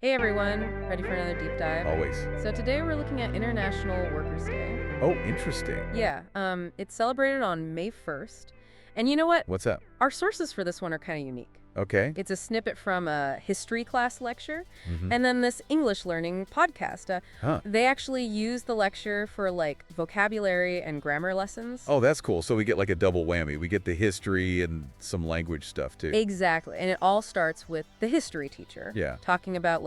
Hey everyone, ready for another deep dive? Always. So today we're looking at International Workers' Day. Oh, interesting. Yeah, it's celebrated on May 1st. And you know what? What's up? Our sources for this one are kind of unique. Okay. It's a snippet from a history class lecture, Mm-hmm. and then this English learning podcast. Huh. They actually use the lecture for like vocabulary and grammar lessons. Oh, that's cool. So we get like a double whammy. We get the history and some language stuff too. Exactly. And it all starts with the history teacher. Yeah. Talking about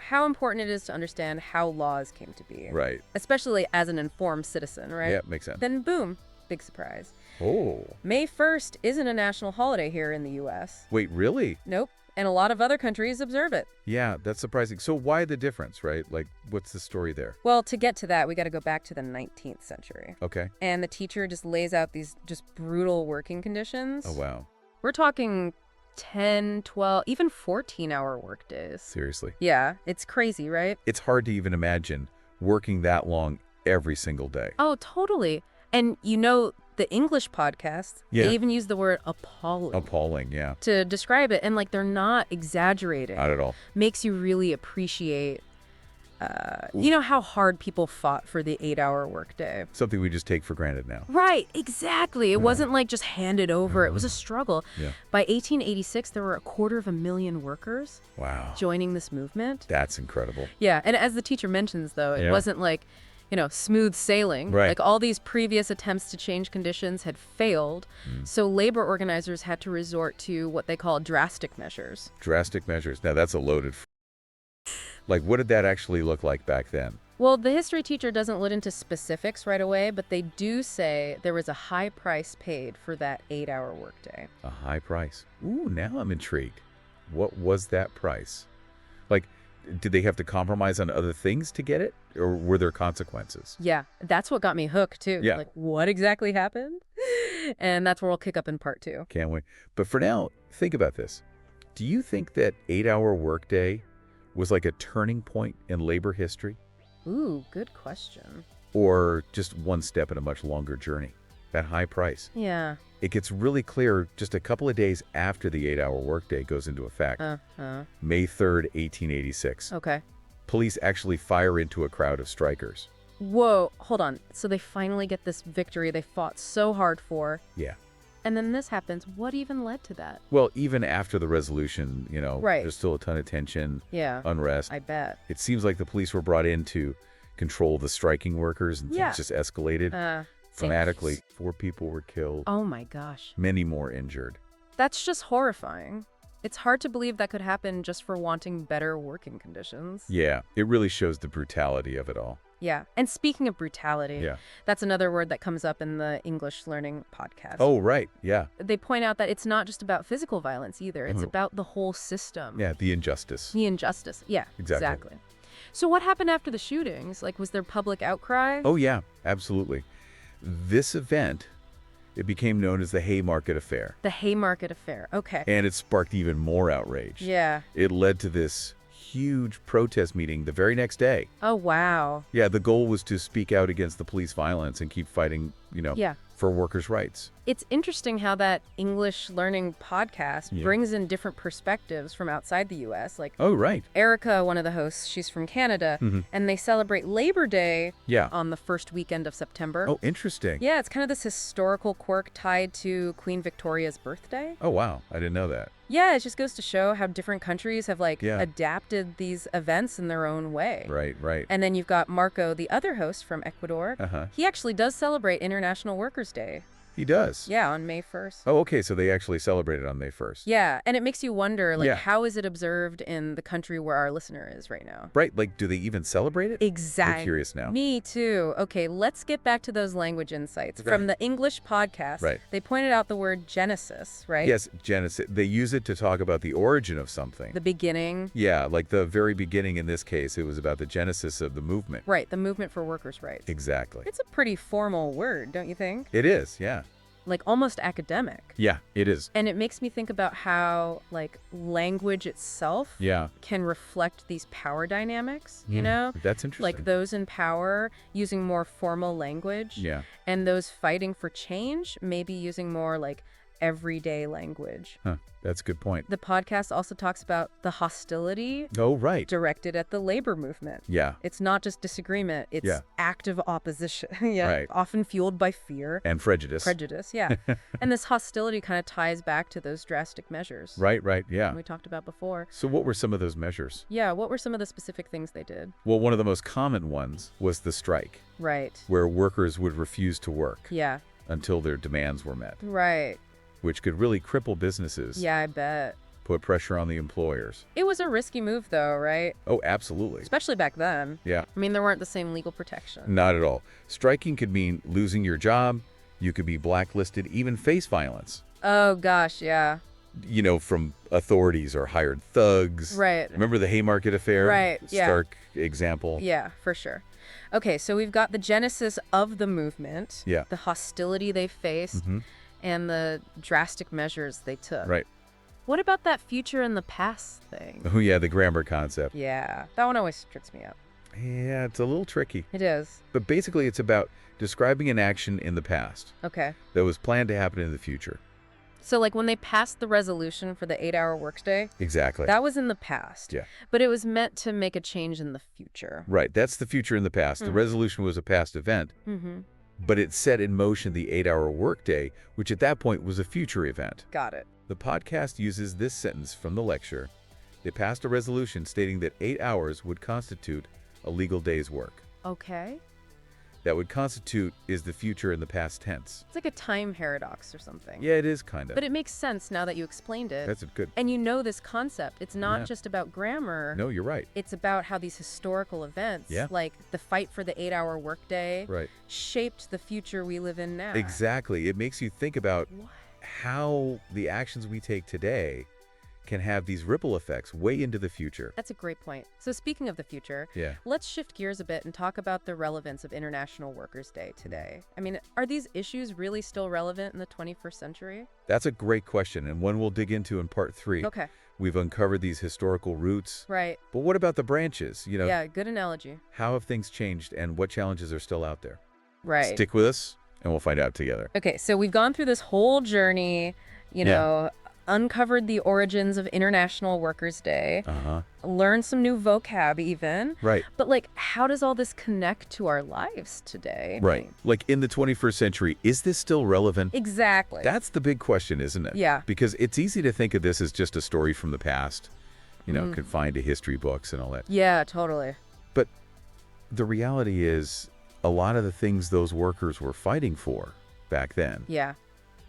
how important it is to understand how laws came to be. Right. Especially as an informed citizen, right? Yeah, makes sense. Then boom, big surprise. Oh. May 1st isn't a national holiday here in the US. Wait, really? Nope. And a lot of other countries observe it. Yeah, that's surprising. So why the difference, right? Like, what's the story there? Well, to get to that, we got to go back to the 19th century. Okay. And the teacher just lays out these just brutal working conditions. Oh, wow. We're talking 10, 12, even 14-hour work days. Seriously. Yeah, it's crazy, right? It's hard to even imagine working that long every single day. Oh, totally. And the English podcast, Yeah. they even use the word appalling Appalling, yeah. to describe it. And they're not exaggerating. Not at all. Makes you really appreciate, how hard people fought for the 8-hour workday. Something we just take for granted now. Right, exactly. It wasn't like just handed over. It was a struggle. Yeah. By 1886, there were 250,000 workers Wow. joining this movement. That's incredible. Yeah, and as the teacher mentions, though, it Yeah. wasn't like, smooth sailing. Right. Like all these previous attempts to change conditions had failed. So labor organizers had to resort to what they call drastic measures. Drastic measures. Now, that's a loaded... Like, what did that actually look like back then? Well, the history teacher doesn't let into specifics right away, but they do say there was a high price paid for that 8-hour workday. A high price. Ooh, now I'm intrigued. What was that price? Like, did they have to compromise on other things to get it? Or were there consequences? Yeah, that's what got me hooked, too. Yeah. Like, what exactly happened? And that's where we'll kick up in part 2. Can't wait. But for now, think about this. Do you think that 8-hour workday was like a turning point in labor history? Ooh, good question. Or just one step in a much longer journey? That high price. Yeah. It gets really clear just a couple of days after the 8-hour workday goes into effect. May 3rd, 1886. Okay. Police actually fire into a crowd of strikers. Whoa, hold on. So they finally get this victory they fought so hard for. Yeah. And then this happens. What even led to that? Well, even after the resolution, Right. there's still a ton of tension, Yeah, unrest. I bet. It seems like the police were brought in to control the striking workers, and Yeah. things just escalated. Dramatically, 4 people were killed, Oh my gosh. many more injured. That's just horrifying. It's hard to believe that could happen just for wanting better working conditions. Yeah, it really shows the brutality of it all. Yeah. And speaking of brutality, Yeah. that's another word that comes up in the English learning podcast. Oh, right. Yeah. They point out that it's not just about physical violence either. It's Mhm. about the whole system. Yeah, the injustice. The injustice. Yeah, Exactly. So what happened after the shootings? Like, was there public outcry? Oh, yeah, absolutely. This event, it became known as the Haymarket Affair, The Haymarket Affair. Okay. and it sparked even more outrage. Yeah. It led to this huge protest meeting the very next day. Oh, wow. Yeah, the goal was to speak out against the police violence and keep fighting, Yeah. for workers' rights. It's interesting how that English learning podcast Yeah. brings in different perspectives from outside the U.S. Like Oh, right. Erica, one of the hosts, she's from Canada, and they celebrate Labor Day Yeah. on the first weekend of September. Oh, interesting. Yeah, it's kind of this historical quirk tied to Queen Victoria's birthday. Oh, wow. I didn't know that. Yeah, it just goes to show how different countries have Yeah. adapted these events in their own way. Right, right. And then you've got Marco, the other host from Ecuador. Uh-huh. He actually does celebrate International Workers' Day. He does. Yeah, on May 1st. Oh, okay. So they actually celebrated on May 1st. Yeah, and it makes you wonder, Yeah. how is it observed in the country where our listener is right now? Right. Like, do they even celebrate it? Exactly. I'm curious now. Me too. Okay, let's get back to those language insights. Okay. From the English podcast, Right. they pointed out the word genesis, right? Yes, Genesis. They use it to talk about the origin of something. The beginning. Yeah, like the very beginning in this case, it was about the genesis of the movement. Right, the movement for workers' rights. Exactly. It's a pretty formal word, don't you think? It is, yeah. Like almost academic. Yeah, it is. And it makes me think about how, language itself Yeah. can reflect these power dynamics, That's interesting. Like those in power using more formal language. Yeah. And those fighting for change maybe using more everyday language. Huh. That's a good point. The podcast also talks about the hostility Oh, right. directed at the labor movement. Yeah. It's not just disagreement, it's Yeah. active opposition. Yeah, Right. often fueled by fear. And prejudice. Prejudice, yeah. And this hostility kind of ties back to those drastic measures Right, yeah. we talked about before. So what were some of those measures? Yeah, what were some of the specific things they did? Well, one of the most common ones was the strike, Right. where workers would refuse to work Yeah. until their demands were met, Right. which could really cripple businesses, Yeah, I bet. put pressure on the employers. It was a risky move, though, right? Oh, absolutely. Especially back then. Yeah. I mean, there weren't the same legal protections. Not at all. Striking could mean losing your job. You could be blacklisted, even face violence, Oh, gosh, yeah. from authorities or hired thugs. Right. Remember the Haymarket affair? Right, yeah. Stark example. Yeah, for sure. Okay, so we've got the genesis of the movement, Yeah. the hostility they faced, Mhm. and the drastic measures they took. Right. What about that future in the past thing? Oh, yeah, the grammar concept. Yeah, that one always trips me up. Yeah, it's a little tricky. It is. But basically, it's about describing an action in the past Okay. that was planned to happen in the future. So, like, when they passed the resolution for the 8-hour workday, Exactly. that was in the past. Yeah. But it was meant to make a change in the future. Right. That's the future in the past. The resolution was a past event, Mm-hmm. but it set in motion the 8-hour workday, which at that point was a future event. Got it. The podcast uses this sentence from the lecture. They passed a resolution stating that 8 hours would constitute a legal day's work. Okay. That would constitute is the future in the past tense. It's like a time paradox or something. Yeah, it is kind of. But it makes sense now that you explained it. That's good. And you know this concept. It's not Yeah. just about grammar. No, you're right. It's about how these historical events, Yeah. like the fight for the 8-hour workday, Right. shaped the future we live in now. Exactly. It makes you think about What? how the actions we take today can have these ripple effects way into the future. That's a great point. So speaking of the future, Yeah. let's shift gears a bit and talk about the relevance of International Workers' Day today. I mean, are these issues really still relevant in the 21st century? That's a great question, and one we'll dig into in part 3. Okay. We've uncovered these historical roots. Right. But what about the branches? Yeah, good analogy. How have things changed and what challenges are still out there? Right. Stick with us and we'll find out together. Okay, so we've gone through this whole journey, uncovered the origins of International Workers' Day, Uh-huh. learned some new vocab even. Right. But, like, how does all this connect to our lives today? Right. Like in the 21st century, is this still relevant? Exactly. That's the big question, isn't it? Yeah. Because it's easy to think of this as just a story from the past, confined to history books and all that. Yeah, totally. But the reality is a lot of the things those workers were fighting for back then Yeah.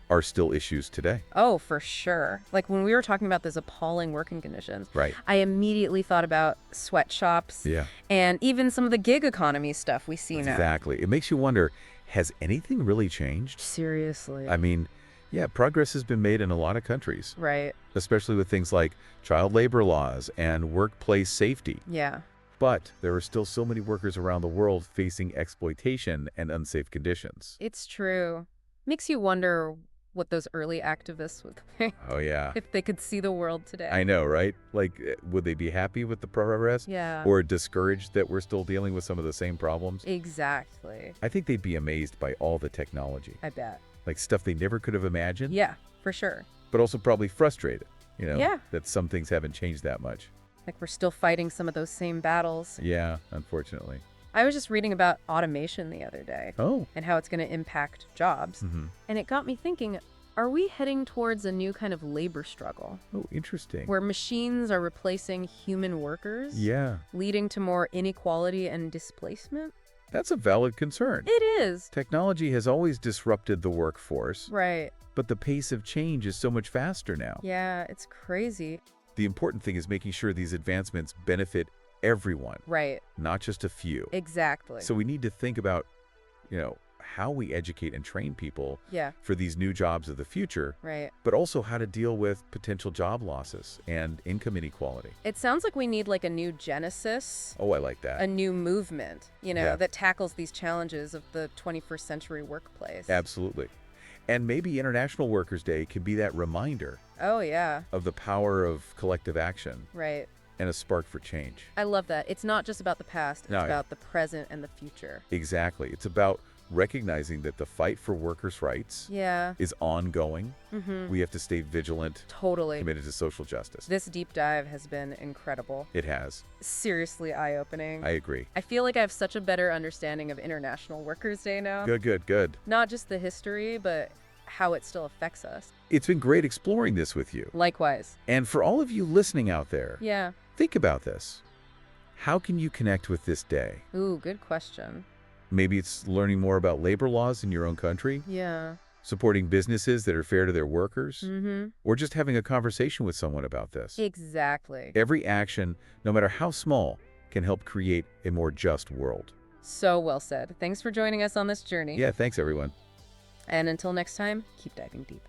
are still issues today. Oh, for sure. Like when we were talking about those appalling working conditions, Right. I immediately thought about sweatshops Yeah. and even some of the gig economy stuff we see now. Exactly. It makes you wonder, has anything really changed? Seriously. I mean, yeah, progress has been made in a lot of countries, Right. especially with things like child labor laws and workplace safety. Yeah. But there are still so many workers around the world facing exploitation and unsafe conditions. It's true. Makes you wonder what those early activists would think Oh, yeah. if they could see the world today. I know, right? Like, would they be happy with the progress? Yeah. Or discouraged that we're still dealing with some of the same problems? Exactly. I think they'd be amazed by all the technology. I bet. Like stuff they never could have imagined. Yeah, for sure. But also probably frustrated, Yeah. that some things haven't changed that much. Like we're still fighting some of those same battles. Yeah, unfortunately. I was just reading about automation the other day Oh. and how it's going to impact jobs. Mm-hmm. And it got me thinking, are we heading towards a new kind of labor struggle Oh, interesting. where machines are replacing human workers, Yeah, leading to more inequality and displacement? that's a valid concern. It is. Technology has always disrupted the workforce, Right. but the pace of change is so much faster now. Yeah, it's crazy. The important thing is making sure these advancements benefit everyone, Right. not just a few. Exactly. So we need to think about, how we educate and train people Yeah, for these new jobs of the future, right. but also how to deal with potential job losses and income inequality. It sounds like we need like a new genesis, Oh, I like that. a new movement, Yeah. that tackles these challenges of the 21st century workplace. Absolutely. And maybe International Workers' Day can be that reminder Oh, yeah. of the power of collective action Right. and a spark for change. I love that. It's not just about the past, it's No, yeah. about the present and the future. Exactly. It's about recognizing that the fight for workers' rights Yeah. is ongoing. We have to stay vigilant, Totally. committed to social justice. This deep dive has been incredible. It has. Seriously eye-opening. I agree. I feel like I have such a better understanding of International Workers' Day now. Good, good, good. Not just the history, but how it still affects us. It's been great exploring this with you. Likewise. And for all of you listening out there, Yeah. think about this. How can you connect with this day? Ooh, good question. Maybe it's learning more about labor laws in your own country, Yeah. supporting businesses that are fair to their workers, Mm-hmm. or just having a conversation with someone about this. Exactly. Every action, no matter how small, can help create a more just world. So well said. Thanks for joining us on this journey. Yeah, thanks everyone. And until next time, keep diving deep.